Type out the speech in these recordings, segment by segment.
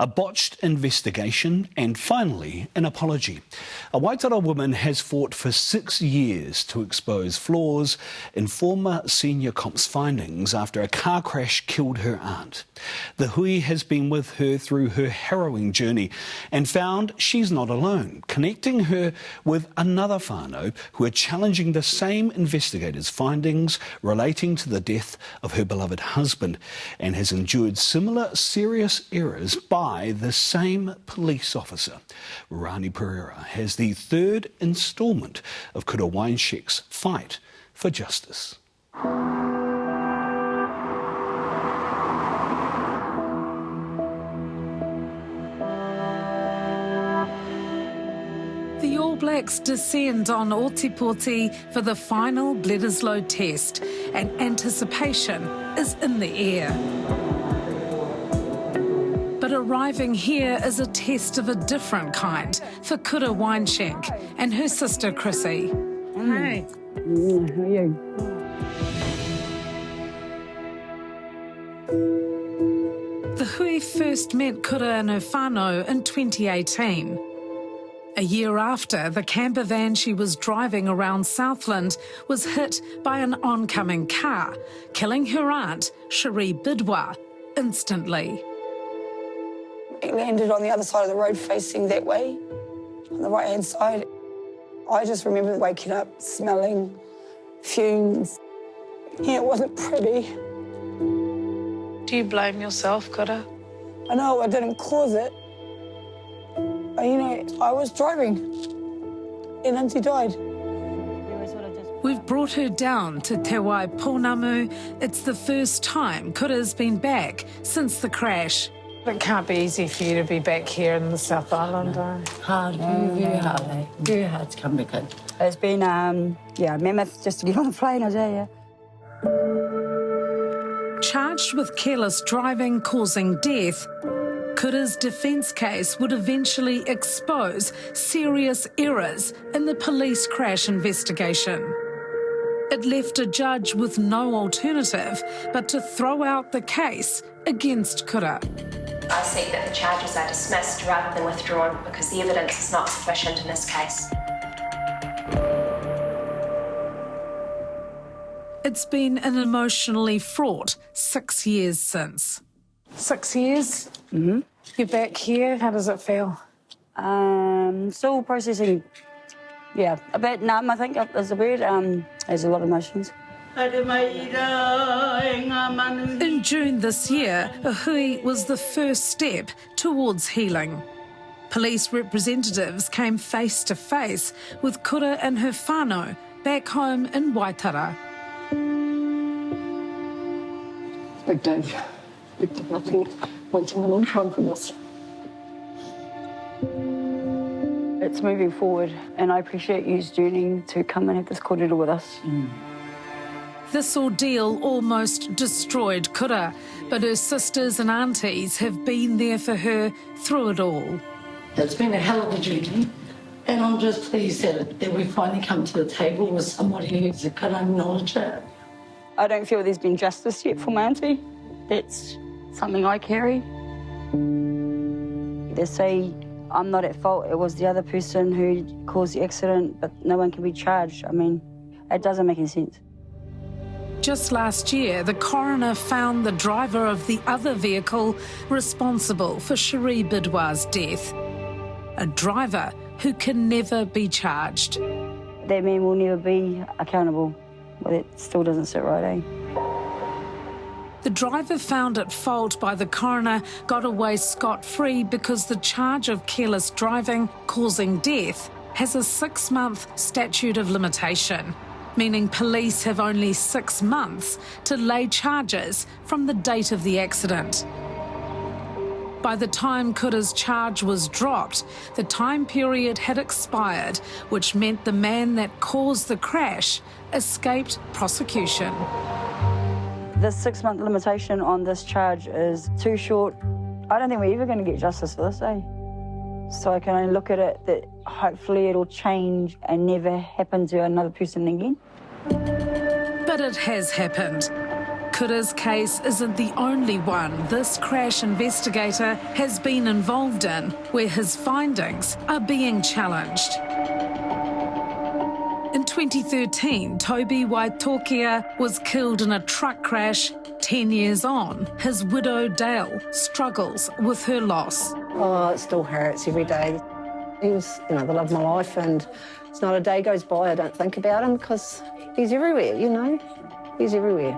a botched investigation, and finally an apology. A Waitara woman has fought for 6 years to expose flaws in former senior cop's findings after a car crash killed her aunt. The hui has been with her through her harrowing journey and found she's not alone, connecting her with another whānau who are challenging the same investigators' findings relating to the death of her beloved husband, and has endured similar serious errors by the same police officer. Rani Pereira has the third instalment of Kura Wijnshenk's fight for justice. The All Blacks descend on Ōtepoti for the final Bledisloe test, and anticipation is in the air. But arriving here is a test of a different kind for Kura Wijnschenk and her sister Chrissy. Hi. How are you? The hui first met Kura and her whānau in 2018. A year after, the camper van she was driving around Southland was hit by an oncoming car, killing her aunt, Cherie Bidwa, instantly. It landed on the other side of the road facing that way, on the right-hand side. I just remember waking up smelling fumes. Yeah, it wasn't pretty. Do you blame yourself, Kura? I know I didn't cause it. But, you know, I was driving and Auntie died. We've brought her down to Te Wai Pounamu. It's the first time Kura's been back since the crash. It can't be easy for you to be back here in the South Island, Hard, very hard, eh? Very hard to come back in. It's been, mammoth just to get on the plane, I tell you. Charged with careless driving causing death, Kura's defence case would eventually expose serious errors in the police crash investigation. It left a judge with no alternative but to throw out the case against Kura. I seek that the charges are dismissed rather than withdrawn because the evidence is not sufficient in this case. It's been an emotionally fraught 6 years since. 6 years? Mm-hmm. You're back here. How does it feel? Still processing. Yeah, a bit numb, I think, is the word. There's a lot of emotions. In June this year, a hui was the first step towards healing. Police representatives came face to face with Kura and her whānau back home in Waitara. Big day. Big day. I've been waiting a long time for this. It's moving forward, and I appreciate you journeying to come and have this kōrero with us. This ordeal almost destroyed Kura, but her sisters and aunties have been there for her through it all. It's been a hell of a journey, and I'm just pleased that we finally come to the table with somebody who can acknowledge it. I don't feel there's been justice yet for my auntie. That's something I carry. They say I'm not at fault. It was the other person who caused the accident, but no one can be charged. I mean, it doesn't make any sense. Just last year, the coroner found the driver of the other vehicle responsible for Cherie Bidwa's death. A driver who can never be charged. That man will never be accountable. But it still doesn't sit right, eh? The driver found at fault by the coroner got away scot-free because the charge of careless driving causing death has a 6-month statute of limitation, meaning police have only 6 months to lay charges from the date of the accident. By the time Kura's charge was dropped, the time period had expired, which meant the man that caused the crash escaped prosecution. The 6-month limitation on this charge is too short. I don't think we're ever going to get justice for this, eh? So I can only look at it that hopefully it'll change and never happen to another person again. But it has happened. Kura's case isn't the only one this crash investigator has been involved in where his findings are being challenged. In 2013, Toby Waitokia was killed in a truck crash. 10 years on, his widow Dale struggles with her loss. Oh, it still hurts every day. He was, the love of my life, and it's not a day goes by I don't think about him because he's everywhere, He's everywhere.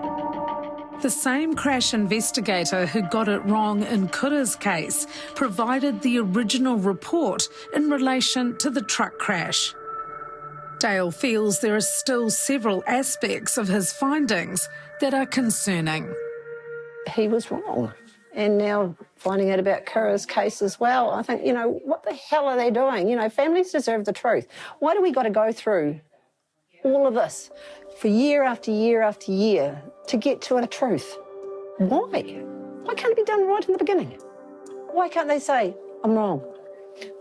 The same crash investigator who got it wrong in Kura's case provided the original report in relation to the truck crash. Dale feels there are still several aspects of his findings that are concerning. He was wrong. And now finding out about Kura's case as well, I think, what the hell are they doing? Families deserve the truth. Why do we got to go through all of this for year after year after year to get to a truth? Why? Why can't it be done right in the beginning? Why can't they say, I'm wrong?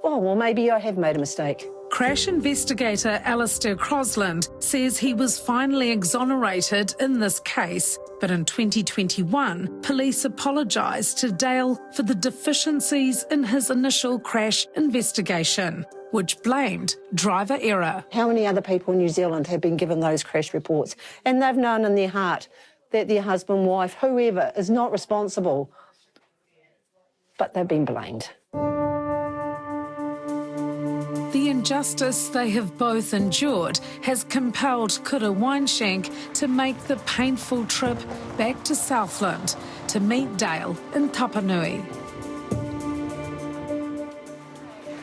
Oh, well, maybe I have made a mistake. Crash investigator Alastair Crosland says he was finally exonerated in this case, but in 2021, police apologised to Dale for the deficiencies in his initial crash investigation, which blamed driver error. How many other people in New Zealand have been given those crash reports and they've known in their heart that their husband, wife, whoever is not responsible, but they've been blamed? The injustice they have both endured has compelled Kura Wijnschenk to make the painful trip back to Southland to meet Dale in Tapanui.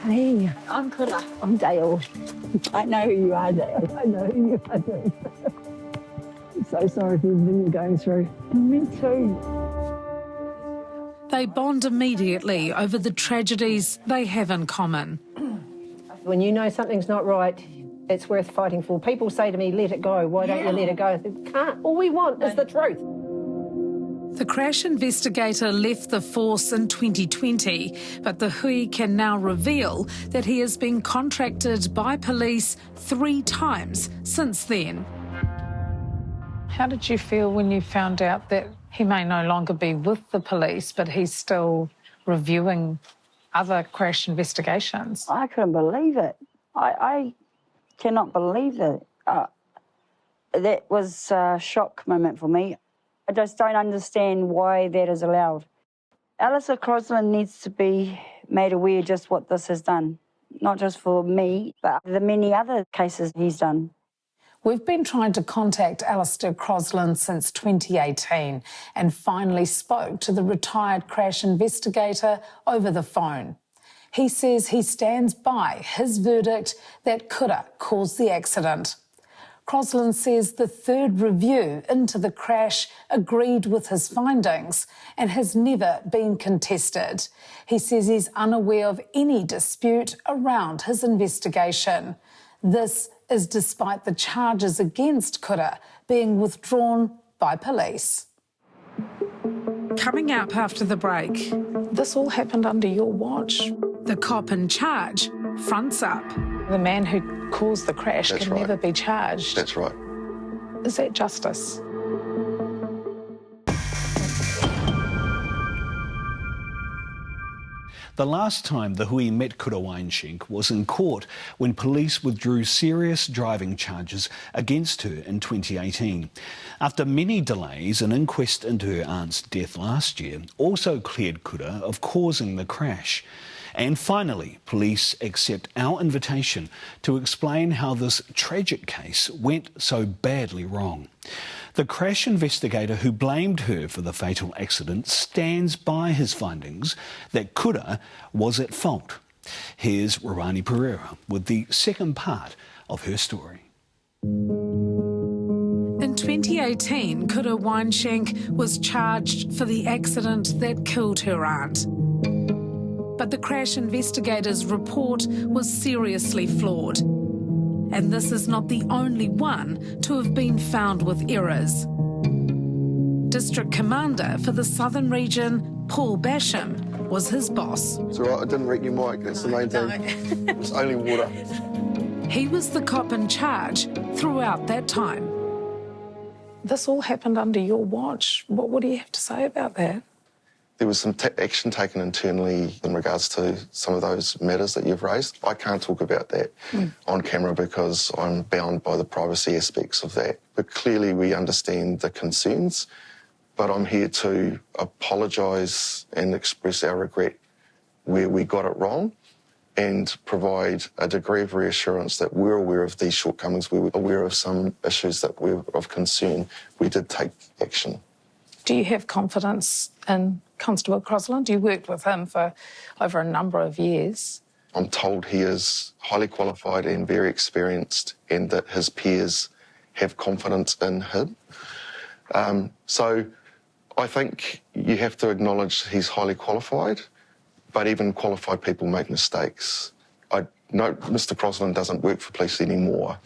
Hey, I'm Kura. I'm Dale. I know who you are, Dale. I know who you are, Dale. I'm so sorry for everything you're going through. Me too. They bond immediately over the tragedies they have in common. When you know something's not right, it's worth fighting for. People say to me, let it go. Why don't you let it go? I said, can't. All we want is the truth. The crash investigator left the force in 2020, but the hui can now reveal that he has been contracted by police 3 times since then. How did you feel when you found out that he may no longer be with the police, but he's still reviewing other crash investigations? I couldn't believe it. I cannot believe it. That was a shock moment for me. I just don't understand why that is allowed. Alastair Crosland needs to be made aware just what this has done, not just for me, but the many other cases he's done. We've been trying to contact Alastair Crosland since 2018 and finally spoke to the retired crash investigator over the phone. He says he stands by his verdict that Kura caused the accident. Crosland says the 3rd review into the crash agreed with his findings and has never been contested. He says he's unaware of any dispute around his investigation. This is despite the charges against Kura being withdrawn by police. Coming up after the break, This all happened under your watch. the cop in charge fronts up. The man who caused the crash That's can right. never be charged. That's right. Is that justice? The last time the hui met Kura Wijnschenk was in court when police withdrew serious driving charges against her in 2018. After many delays, an inquest into her aunt's death last year also cleared Kura of causing the crash. And finally, police accept our invitation to explain how this tragic case went so badly wrong. The crash investigator who blamed her for the fatal accident stands by his findings that Kura was at fault. Here's Rawani Pereira with the second part of her story. In 2018, Kura Wijnschenk was charged for the accident that killed her aunt. But the crash investigator's report was seriously flawed. And this is not the only one to have been found with errors. District Commander for the Southern Region, Paul Basham, was his boss. It's all right, I didn't wreck your mic, that's the main thing. It's only water. He was the cop in charge throughout that time. This all happened under your watch. What do you have to say about that? There was some action taken internally in regards to some of those matters that you've raised. I can't talk about that on camera because I'm bound by the privacy aspects of that. But clearly we understand the concerns, but I'm here to apologise and express our regret where we got it wrong and provide a degree of reassurance that we're aware of these shortcomings, we're aware of some issues that were of concern. We did take action. Do you have confidence in Constable Crosland? You worked with him for over a number of years. I'm told he is highly qualified and very experienced and that his peers have confidence in him. So I think you have to acknowledge he's highly qualified, but even qualified people make mistakes. I know Mr. Crosland doesn't work for police anymore,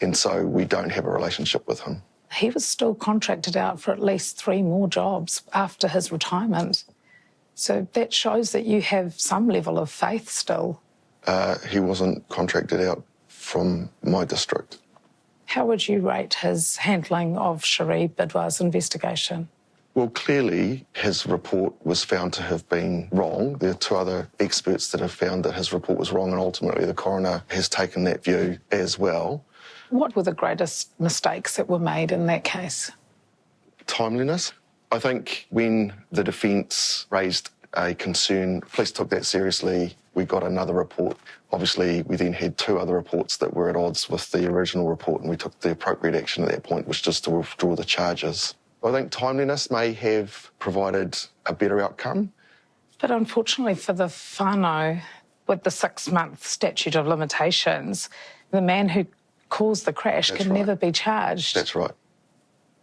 and so we don't have a relationship with him. He was still contracted out for at least 3 more jobs after his retirement. So that shows that you have some level of faith still. He wasn't contracted out from my district. How would you rate his handling of Cherie Bidwar's investigation? Well, clearly his report was found to have been wrong. There are 2 other experts that have found that his report was wrong, and ultimately the coroner has taken that view as well. What were the greatest mistakes that were made in that case? Timeliness. I think when the defence raised a concern, police took that seriously. We got another report. Obviously, we then had 2 other reports that were at odds with the original report, and we took the appropriate action at that point, which was to withdraw the charges. I think timeliness may have provided a better outcome. But unfortunately for the whānau, with the 6-month statute of limitations, the man who caused the crash can never be charged. That's right.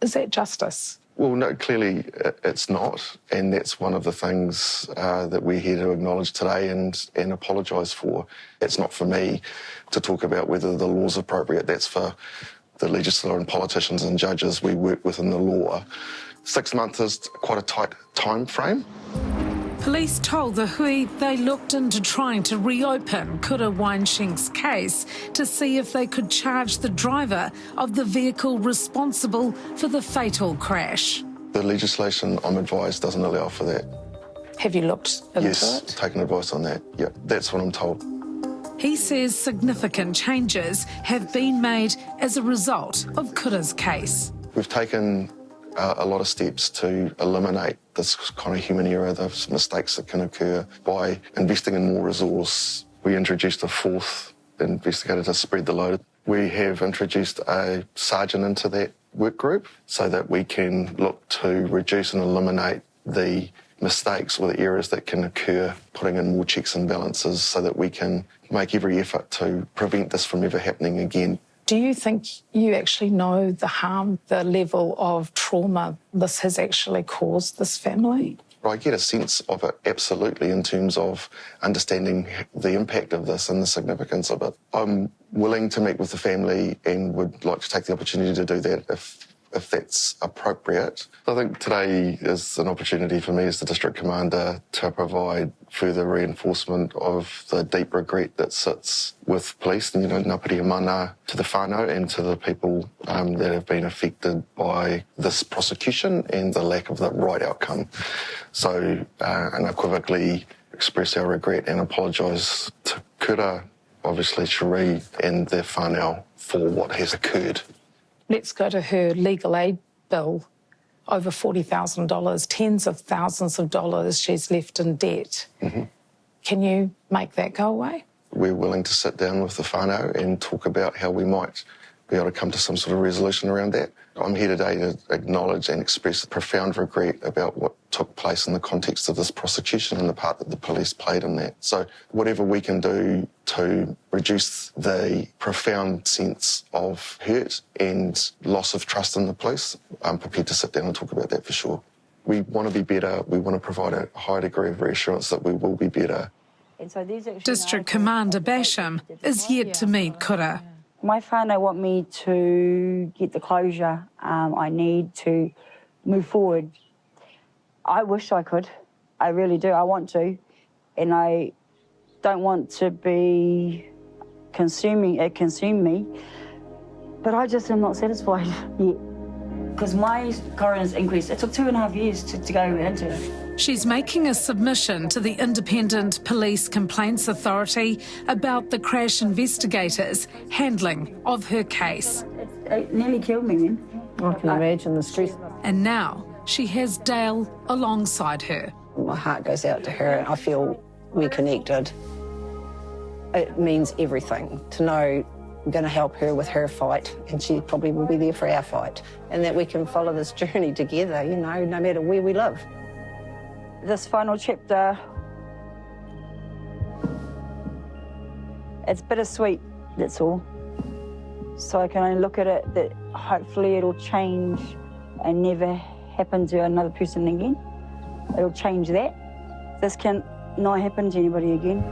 Is that justice? Well, no, clearly it's not, and that's one of the things that we're here to acknowledge today and apologise for. It's not for me to talk about whether the law's appropriate. That's for the legislature and politicians and judges. We work within the law. 6 months is quite a tight time frame. Police told the hui they looked into trying to reopen Kura Wijnshenk's case to see if they could charge the driver of the vehicle responsible for the fatal crash. The legislation, I'm advised, doesn't allow for that. Have you looked into Yes, it? taken advice on that. Yeah, that's what I'm told. He says significant changes have been made as a result of Kura's case. We've taken a lot of steps to eliminate this kind of human error, the mistakes that can occur. By investing in more resource, we introduced a 4th investigator to spread the load. We have introduced a sergeant into that work group so that we can look to reduce and eliminate the mistakes or the errors that can occur, putting in more checks and balances so that we can make every effort to prevent this from ever happening again. Do you think you actually know the harm, the level of trauma this has actually caused this family? I get a sense of it, absolutely, in terms of understanding the impact of this and the significance of it. I'm willing to meet with the family and would like to take the opportunity to do that if that's appropriate. I think today is an opportunity for me as the District Commander to provide further reinforcement of the deep regret that sits with police and, ngāpiri mana to the whānau and to the people that have been affected by this prosecution and the lack of the right outcome. So unequivocally express our regret and apologise to Kura, obviously Cherie and their whānau for what has occurred. Let's go to her legal aid bill, over $40,000, tens of thousands of dollars she's left in debt. Mm-hmm. Can you make that go away? We're willing to sit down with the whānau and talk about how we might be able to come to some sort of resolution around that. I'm here today to acknowledge and express profound regret about what took place in the context of this prosecution and the part that the police played in that. So whatever we can do to reduce the profound sense of hurt and loss of trust in the police, I'm prepared to sit down and talk about that for sure. We want to be better. We want to provide a high degree of reassurance that we will be better. And so District Commander Basham is yet to meet Kura. My whānau want me to get the closure I need to move forward. I wish I could. I really do. I want to. And I don't want to be consume me. But I just am not satisfied yet. because my coroner's inquest, it took 2.5 years to go into it. She's making a submission to the Independent Police Complaints Authority about the crash investigators' handling of her case. It nearly killed me, man. I can imagine the stress. And now she has Dale alongside her. My heart goes out to her and I feel we're connected. It means everything to know we're going to help her with her fight and she probably will be there for our fight, and that we can follow this journey together, you know, no matter where we live. This final chapter, it's bittersweet, that's all. So I can only look at it that hopefully it'll change and never happen to another person again. It'll change that. This can not happen to anybody again.